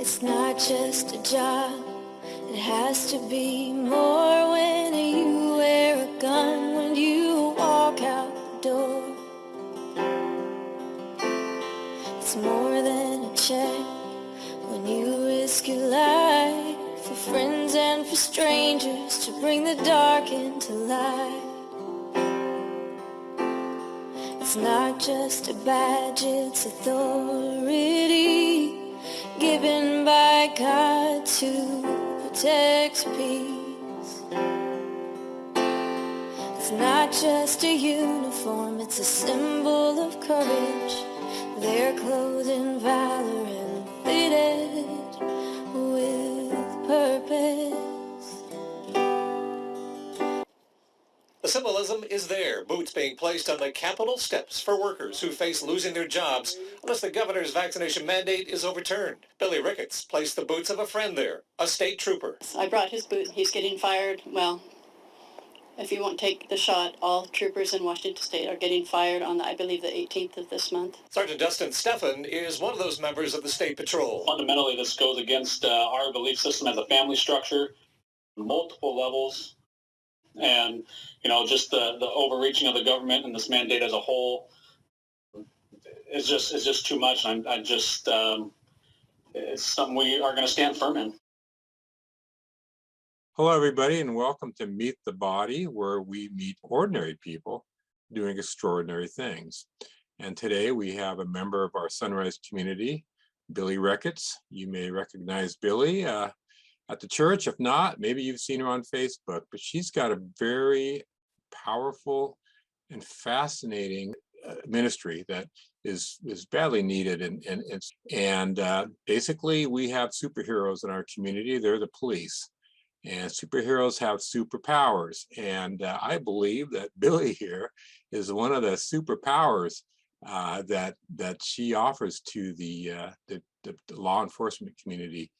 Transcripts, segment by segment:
It's not just a job, it has to be more when you wear a gun, when you walk out the door. It's more than a check when you risk your life for friends and for strangers to bring the dark into light. It's not just a badge, it's authority given by God to protect peace. It's not just a uniform, it's a symbol of courage. They're clothed in valor and fitted with purpose. The symbolism is there, boots being placed on the Capitol steps for workers who face losing their jobs unless the governor's vaccination mandate is overturned. Byllie Ricketts placed the boots of a friend there, a state trooper. I brought his boot. He's getting fired. Well, if you won't take the shot, all troopers in Washington State are getting fired on, I believe, the 18th of this month. Sergeant Dustin Steffen is one of those members of the State Patrol. Fundamentally, this goes against our belief system as a family structure, multiple levels, and just the overreaching of the government and this mandate as a whole is just too much. It's something we are going to stand firm in. Hello, everybody, and welcome to Meet the Body, where we meet ordinary people doing extraordinary things. And today we have a member of our Sonrise community, Byllie Ricketts. You may recognize Byllie at the church. If not, maybe you've seen her on Facebook, but she's got a very powerful and fascinating ministry that is badly needed. And basically, we have superheroes in our community. They're the police. And superheroes have superpowers. And I believe that Byllie here is one of the superpowers that she offers to the law enforcement community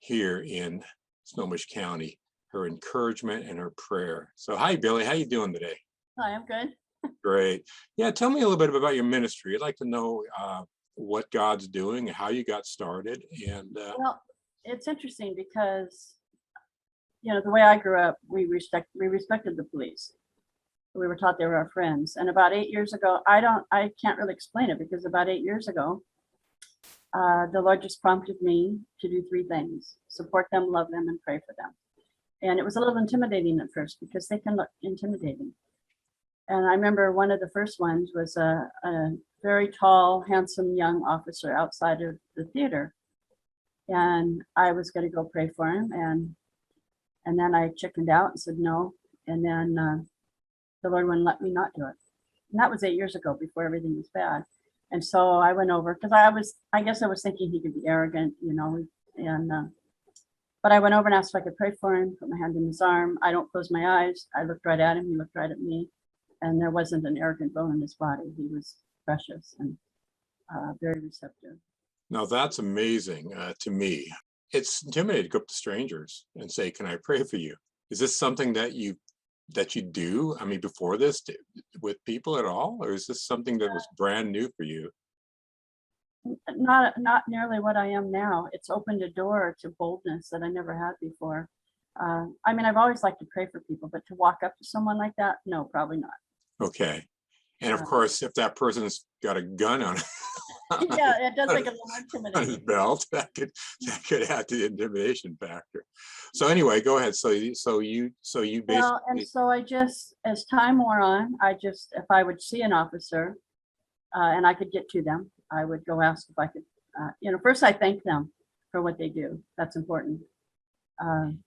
here in Snohomish County, her encouragement and her prayer. So hi, Byllie, how you doing today? Hi, I'm good. Great. Yeah, tell me a little bit about your ministry. I'd like to know what God's doing and how you got started. And well, it's interesting because the way I grew up, we respected the police. We were taught they were our friends. And about 8 years ago, I can't really explain it, because about 8 years ago, the Lord just prompted me to do three things: support them, love them, and pray for them. And it was a little intimidating at first, because they can look intimidating. And I remember one of the first ones was a very tall, handsome young officer outside of the theater. And I was going to go pray for him. And then I chickened out and said no. And then the Lord wouldn't let me not do it. And that was 8 years ago, before everything was bad. And so I went over, because I guess I was thinking he could be arrogant, but I went over and asked if I could pray for him, put my hand in his arm. I don't close my eyes. I looked right at him. He looked right at me. And there wasn't an arrogant bone in his body. He was precious and very receptive. now that's amazing to me. It's intimidating to go up to strangers and say, "Can I pray for you?" Is this something that you do? I mean, before this, with people at all, or is this something that was brand new for you? Not nearly what I am now. It's opened a door to boldness that I never had before. I mean, I've always liked to pray for people, but to walk up to someone like that, no, probably not. Okay. And of course, if that person's got a gun on Yeah, it does make it a little more on his intimidating. belt, that could add to the intimidation factor. So anyway, go ahead. So you basically, Well, and so I just, as time wore on, if I would see an officer and I could get to them, I would go ask if I could, first I thank them for what they do. That's important.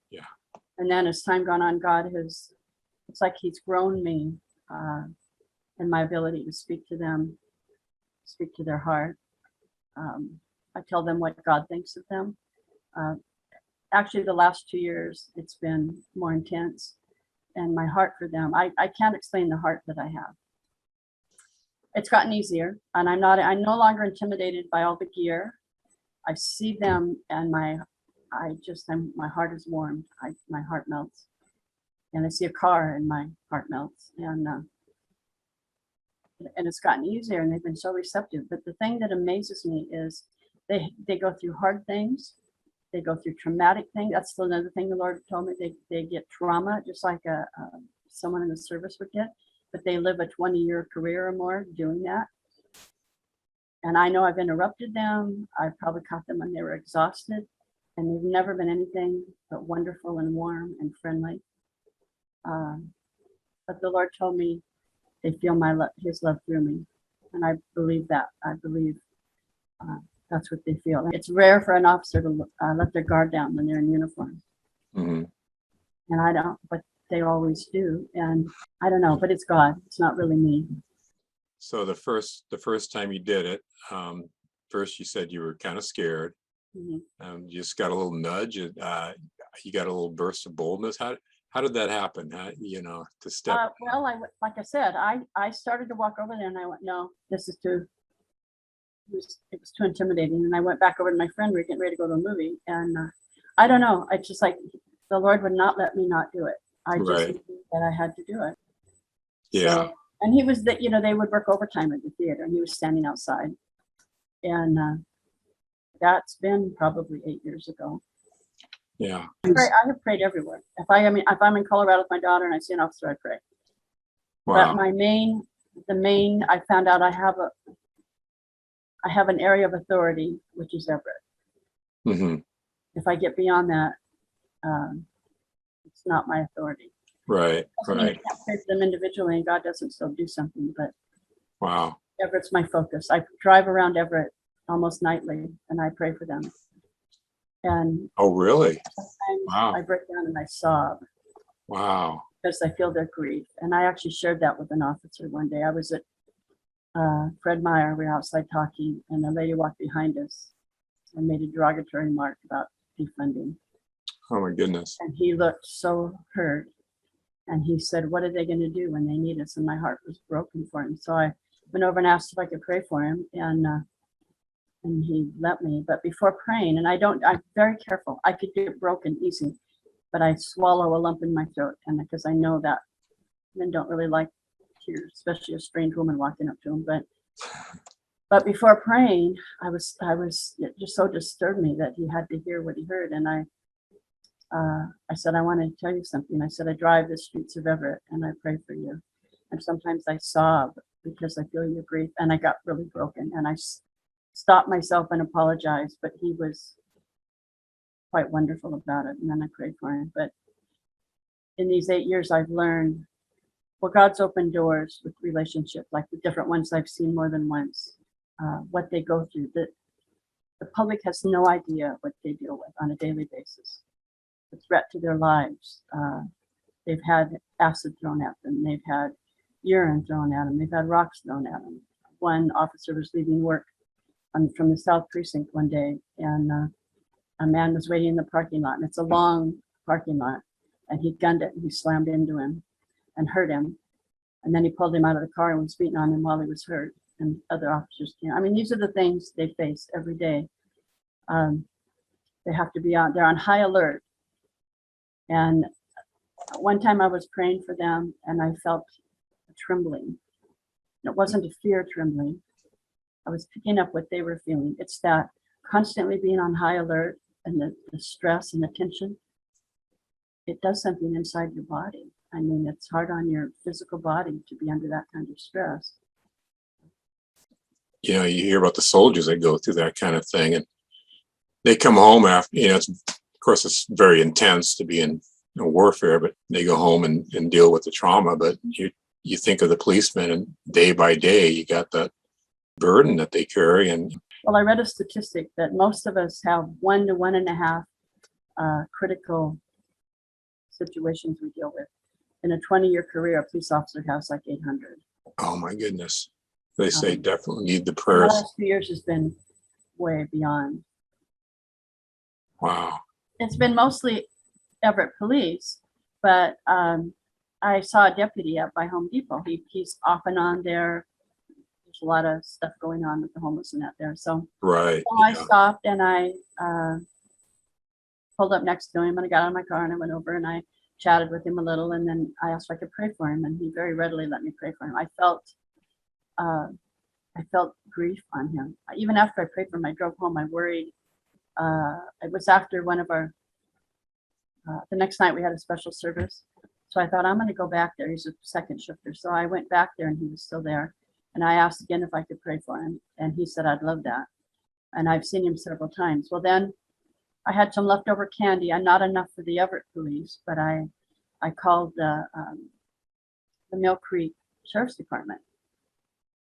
yeah. And then as time gone on, it's like he's grown me in my ability to speak to them, speak to their heart. I tell them what God thinks of them. Actually, the last 2 years, it's been more intense, and my heart for them, I can't explain the heart that I have. It's gotten easier, and I'm no longer intimidated by all the gear. I see them, and my heart is warmed. My heart melts. And I see a car and my heart melts. And it's gotten easier, and they've been so receptive. But the thing that amazes me is they go through hard things, they go through traumatic things. That's still another thing the Lord told me. They get trauma just like someone in the service would get, but they live a 20-year career or more doing that. And I know I've interrupted them. I've probably caught them when they were exhausted, and they've never been anything but wonderful and warm and friendly. But the Lord told me they feel His love through me, and I believe that. I believe that's what they feel. It's rare for an officer to let their guard down when they're in uniform, Mhm. and I don't, but they always do. And I don't know, but it's God. It's not really me. So the first time you did it, first you said you were kind of scared. Mhm. You just got a little nudge, and you got a little burst of boldness. How did that happen? To step. Well, like I said, I started to walk over there, and I went, no, this is too. It was too intimidating, and I went back over to my friend. We were getting ready to go to a movie, and I don't know. I just like the Lord would not let me not do it. I just Right. knew that I had to do it. Yeah. So, and he was that they would work overtime at the theater, and he was standing outside, and that's been probably 8 years ago. Yeah. I have prayed everywhere. If I'm in Colorado with my daughter and I see an officer, I pray. Wow. But the main, I found out I have an area of authority, which is Everett. Hmm. If I get beyond that, it's not my authority. Right. I mean, Right. you can't pray for them individually, and God doesn't still do something. But Wow. Everett's my focus. I drive around Everett almost nightly, and I pray for them. And Oh, really? sometimes Wow. I break down and I sob Wow. because I feel their grief. And I actually shared that with an officer one day. I was at Fred Meyer. We were outside talking, and a lady walked behind us and made a derogatory remark about defunding. Oh my goodness. And he looked so hurt. And he said, what are they going to do when they need us? And my heart was broken for him. So I went over and asked if I could pray for him. And he let me. But before praying, and I'm very careful. I could get broken easy, but I swallow a lump in my throat. And because I know that men don't really like tears, especially a strange woman walking up to them. But before praying, it just so disturbed me that he had to hear what he heard. And I said, I want to tell you something. I said, I drive the streets of Everett and I pray for you. And sometimes I sob because I feel your grief. And I got really broken. And I stopped myself and apologized. But he was quite wonderful about it. And then I prayed for him. But in these 8 years, I've learned, well, God's opened doors with relationships, like the different ones I've seen more than once, what they go through. The public has no idea what they deal with on a daily basis. The threat to their lives. They've had acid thrown at them. They've had urine thrown at them. They've had rocks thrown at them. One officer was leaving work from the South Precinct one day, and a man was waiting in the parking lot, and it's a long parking lot, and he gunned it, and he slammed into him and hurt him. And then he pulled him out of the car and was beating on him while he was hurt, and other officers came. I mean, these are the things they face every day. They have to be they're on high alert. And one time I was praying for them and I felt a trembling. It wasn't a fear trembling. I was picking up what they were feeling. It's that constantly being on high alert and the stress and the tension. It does something inside your body. I mean, it's hard on your physical body to be under that kind of stress. You hear about the soldiers that go through that kind of thing, and they come home after, of course, it's very intense to be in warfare, but they go home and deal with the trauma. But you think of the policemen, and day by day, you got that burden that they carry. And well, I read a statistic that most of us have 1 to 1.5 critical situations we deal with. In a 20-year career, a police officer has like 800. oh my goodness, they say definitely need the prayers. The last 2 years has been way beyond. Wow. It's been mostly Everett police, but I saw a deputy up by Home Depot. He's off and on there. There's a lot of stuff going on with the homeless and that there. So, Right. I stopped and I pulled up next to him, and I got out of my car and I went over and I chatted with him a little, and then I asked if I could pray for him, and he very readily let me pray for him. I felt grief on him. Even after I prayed for him, I drove home. I worried It was after one of our, the next night we had a special service. So I thought, I'm going to go back there. He's a second shifter. So I went back there and he was still there. And I asked again if I could pray for him. And he said, I'd love that. And I've seen him several times. Well, then I had some leftover candy, and not enough for the Everett police, but I called the Mill Creek Sheriff's Department.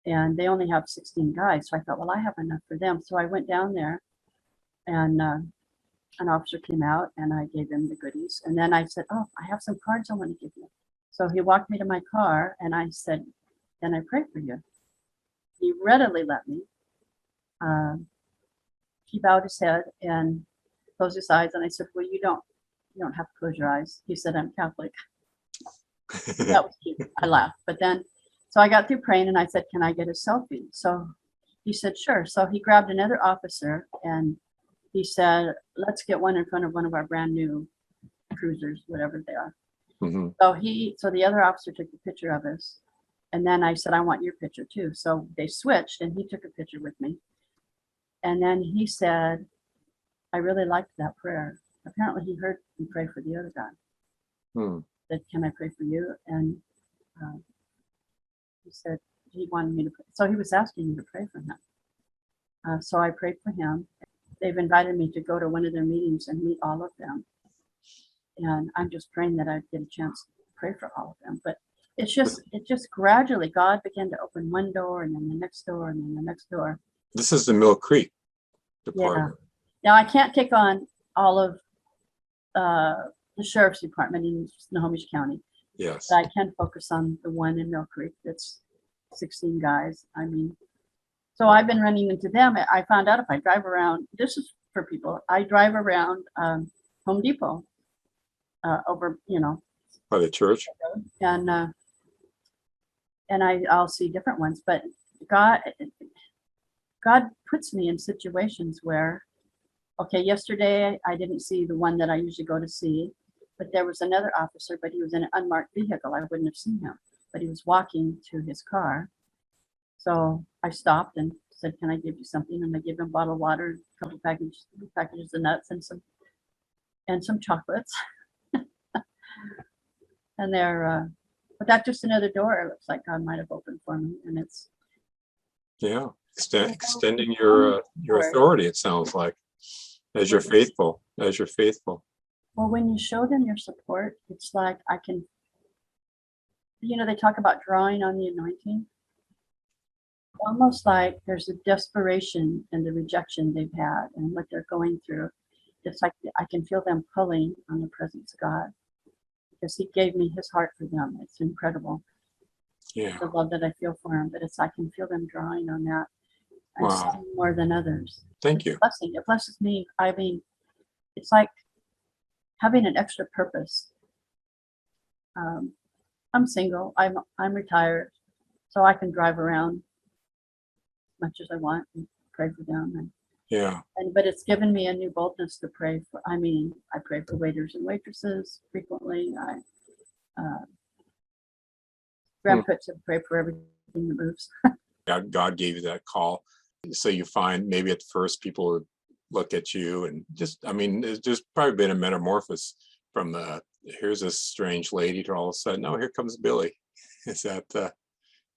And they only have 16 guys. So I thought, well, I have enough for them. So I went down there, and an officer came out and I gave him the goodies. And then I said, oh, I have some cards I want to give you. So he walked me to my car and I said, can I pray for you? He readily let me. He bowed his head and closed his eyes. And I said, well, you don't have to close your eyes. He said, I'm Catholic. That was cute. I laughed. But then, so I got through praying and I said, can I get a selfie? So he said, sure. So he grabbed another officer and he said, let's get one in front of one of our brand new cruisers, whatever they are. Mm-hmm. So the other officer took a picture of us. And then I said, I want your picture too. So they switched and he took a picture with me. And then he said, I really liked that prayer. Apparently he heard me pray for the other guy. Hmm. Said, can I pray for you? And he said he wanted me to pray. So he was asking me to pray for him. So I prayed for him. They've invited me to go to one of their meetings and meet all of them. And I'm just praying that I get a chance to pray for all of them. But it just gradually, God began to open one door and then the next door and then the next door. This is the Mill Creek Yeah. Department. Now I can't take on all of the Sheriff's Department in Snohomish County. Yes. But I can focus on the one in Mill Creek that's 16 guys. I mean, so I've been running into them. I found out if I drive around, this is for people, I drive around Home Depot over, By the church. and I'll see different ones. But God puts me in situations where, okay, yesterday I didn't see the one that I usually go to see, but there was another officer, but he was in an unmarked vehicle. I wouldn't have seen him, but he was walking to his car. So I stopped and said, can I give you something? And I gave him a bottle of water, a couple packages of nuts and some chocolates. And they're, but that's just another door. It looks like God might have opened for me. And it's, Yeah. Extending your authority, it sounds like, as you're faithful, well, when you show them your support, it's like I can, they talk about drawing on the anointing. Almost like there's a desperation in the rejection they've had and what they're going through. It's like I can feel them pulling on the presence of God because he gave me his heart for them. It's incredible. Yeah. The love that I feel for him, but I can feel them drawing on that. And Wow. some more than others. Thank you. Blessing. It blesses me. I mean, it's like having an extra purpose. I'm single. I'm retired, so I can drive around as much as I want and pray for them. Yeah. But it's given me a new boldness to pray for. I mean, I pray for waiters and waitresses frequently. Grandpa to pray for everything that moves. God gave you that call. So you find maybe at first people would look at you and there's probably been a metamorphosis from here's this strange lady to all of a sudden, oh, here comes Byllie. Is that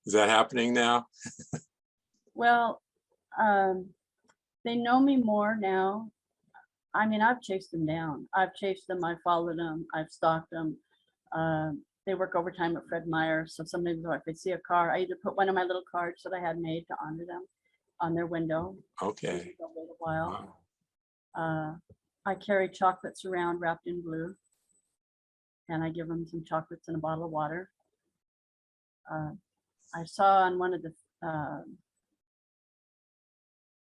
happening now? Well, they know me more now. I mean, I've chased them down. I've chased them. I've followed them. I've stalked them. They work overtime at Fred Meyer. So sometimes if I see a car, I either put one of my little cards that I had made to honor them on their window. Okay. They'll wait a while. Wow. I carry chocolates around wrapped in blue. And I give them some chocolates and a bottle of water. I saw on one of the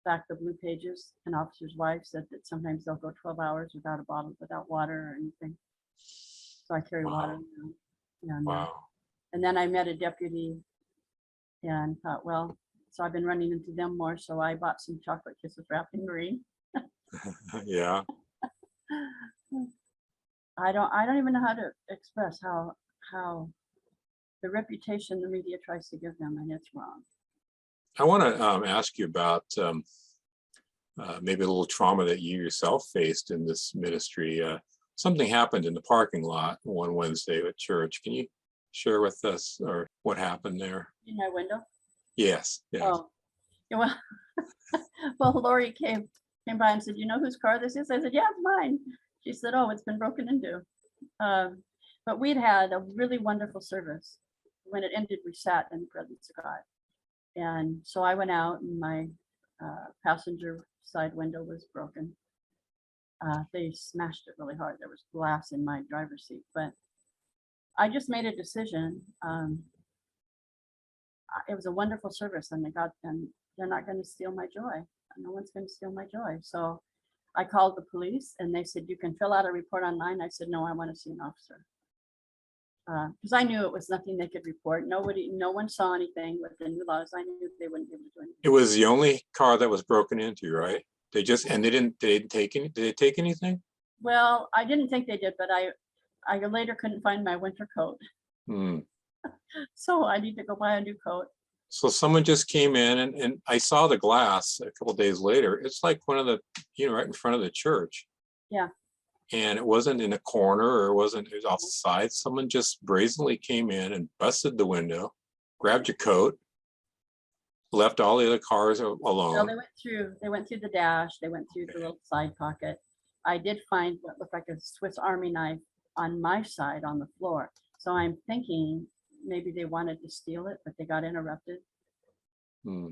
back the blue pages, an officer's wife said that sometimes they'll go 12 hours without a bottle, without water or anything. So I carry water. And, Wow. and then I met a deputy and thought, well, so I've been running into them more. So I bought some chocolate kisses wrapped in green. Yeah. I don't even know how to express how the reputation the media tries to give them, and it's wrong. I want to ask you about maybe a little trauma that you yourself faced in this ministry. Something happened in the parking lot one Wednesday at church. Can you share with us or what happened there? In my window? Yes, yes. Oh, yeah, well, well, Lori came by and said, "You know whose car this is?" I said, "Yeah, it's mine." She said, "Oh, it's been broken into." But we'd had a really wonderful service. When it ended, we sat in the presence of God. And so I went out, and my passenger side window was broken. They smashed it really hard. There was glass in my driver's seat, but I just made a decision. It was a wonderful service, and they're not going to steal my joy. No one's going to steal my joy. So I called the police, and they said, "You can fill out a report online." I said, "No, I want to see an officer." Because I knew it was nothing they could report. No one saw anything with the new laws. I knew they wouldn't be able to do anything. It was the only car that was broken into, right? They didn't take any, did they take anything? Well, I didn't think they did, but I later couldn't find my winter coat. Hmm. So I need to go buy a new coat. So someone just came in and I saw the glass a couple days later. It's like one of the, right in front of the church. Yeah. And it wasn't in a corner or it was off the side. Someone just brazenly came in and busted the window, grabbed your coat, left all the other cars So alone. they went through the dash, they went through the little side pocket. I did find what looked like a Swiss Army knife on my side on the floor. So I'm thinking maybe they wanted to steal it, but they got interrupted. Hmm.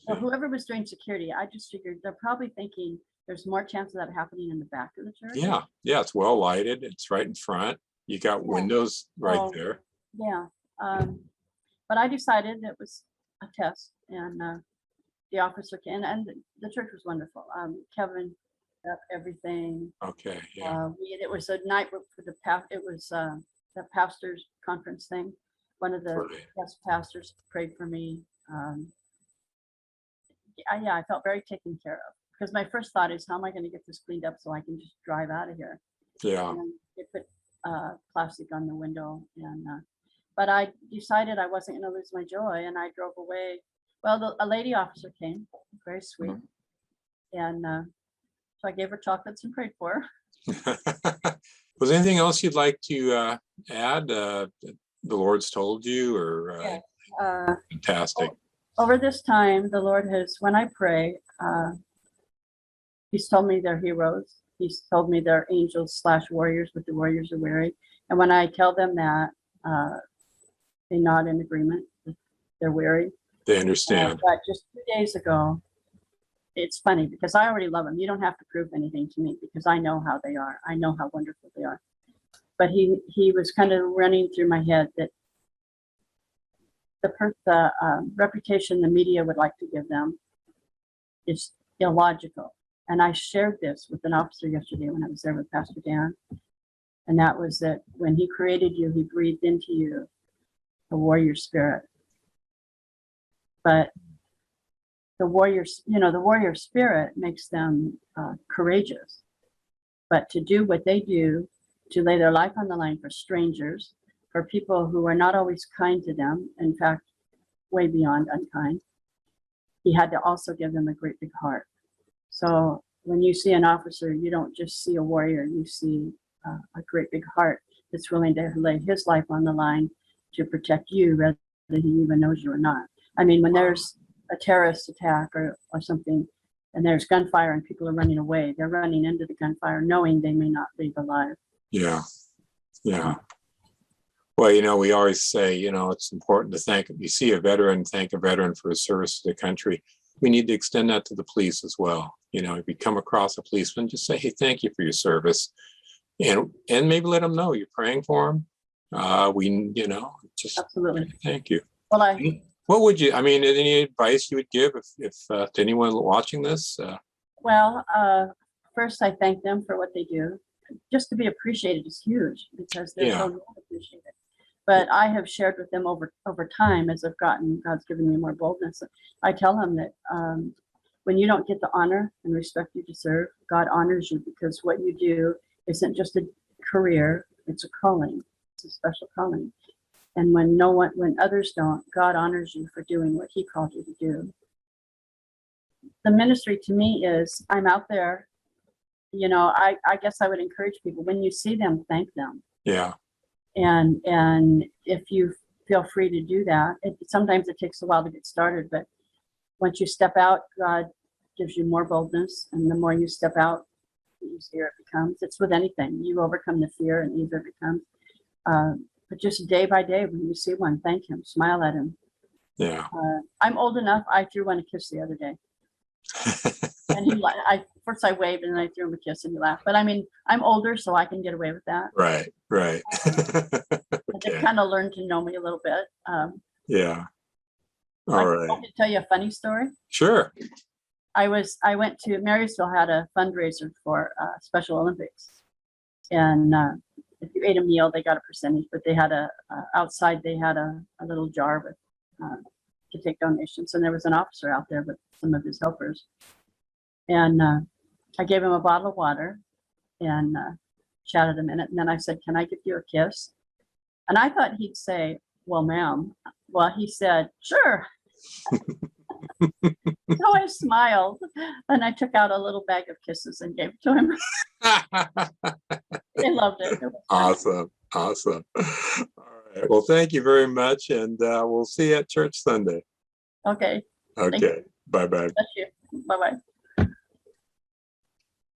So whoever was doing security, I just figured they're probably thinking there's more chance of that happening in the back of the church. Yeah, it's well lighted. It's right in front. You got windows right there. Yeah. But I decided it was a test, and the officer came, and the church was wonderful. Kevin up everything. Okay, yeah. It was a night for it was the pastor's conference thing. One of the Right. guest pastors prayed for me. Yeah, I felt very taken care of, because my first thought is, how am I going to get this cleaned up so I can just drive out of here? Yeah. And they put plastic on the window, and but I decided I wasn't going to lose my joy, and I drove away. Well, a lady officer came, very sweet, and so I gave her chocolates and prayed for her. Was there anything else you'd like to add? The Lord's told you, or Yeah. fantastic. Over this time, the Lord has, when I pray, He's told me they're heroes. He's told me they're angels / warriors, but the warriors are weary. And when I tell them that, they nod in agreement. They're weary. They understand. But just 2 days ago, it's funny because I already love them. You don't have to prove anything to me because I know how they are. I know how wonderful they are. But he was kind of running through my head that the reputation the media would like to give them is illogical. And I shared this with an officer yesterday when I was there with Pastor Dan. And that was that when he created you, he breathed into you a warrior spirit. But the warrior spirit makes them courageous. But to do what they do, to lay their life on the line for strangers, for people who are not always kind to them, in fact, way beyond unkind, he had to also give them a great big heart. So when you see an officer, you don't just see a warrior, you see a great big heart that's willing to lay his life on the line to protect you, whether he even knows you or not. I mean, when there's a terrorist attack or something, and there's gunfire and people are running away, they're running into the gunfire knowing they may not leave alive. Yeah. Well, we always say, it's important to thank, if you see a veteran, thank a veteran for his service to the country. We need to extend that to the police as well. If you come across a policeman, just say, hey, thank you for your service. And maybe let them know you're praying for them. Just Absolutely. Thank you. Well, what would you, any advice you would give if to anyone watching this? First, I thank them for what they do. Just to be appreciated is huge because they're so not appreciated. But I have shared with them over time as God's given me more boldness. I tell them that when you don't get the honor and respect you deserve, God honors you because what you do isn't just a career, it's a calling. It's a special calling. And when others don't, God honors you for doing what he called you to do. the ministry to me is, I'm out there, you know, I guess I would encourage people, when you see them, thank them. Yeah. And if you feel free to do that, sometimes it takes a while to get started, but once you step out, God gives you more boldness, and the more you step out, the easier it becomes. It's with anything. You overcome the fear and easier it becomes. But just day by day, when you see one, thank him, smile at him. Yeah. I'm old enough, I threw one a kiss the other day. And he, first I waved and then I threw him a kiss and he laughed. But I mean, I'm older, so I can get away with that. Right, right. They've kind of learned to know me a little bit. Yeah. I All right. can tell you a funny story. Sure. I went to Marysville, had a fundraiser for Special Olympics, and if you ate a meal, they got a percentage. But they had outside, they had a little jar with to take donations, and there was an officer out there with some of his helpers, and I gave him a bottle of water and chatted a minute, and then I said, "Can I give you a kiss?" And I thought he'd say, "Well, ma'am." Well, he said, "Sure." So I smiled and I took out a little bag of kisses and gave it to him. They loved it. It was fun. Awesome. All right. Well, thank you very much. And we'll see you at church Sunday. Okay. Okay. Bye-bye. Bless you. Bye-bye.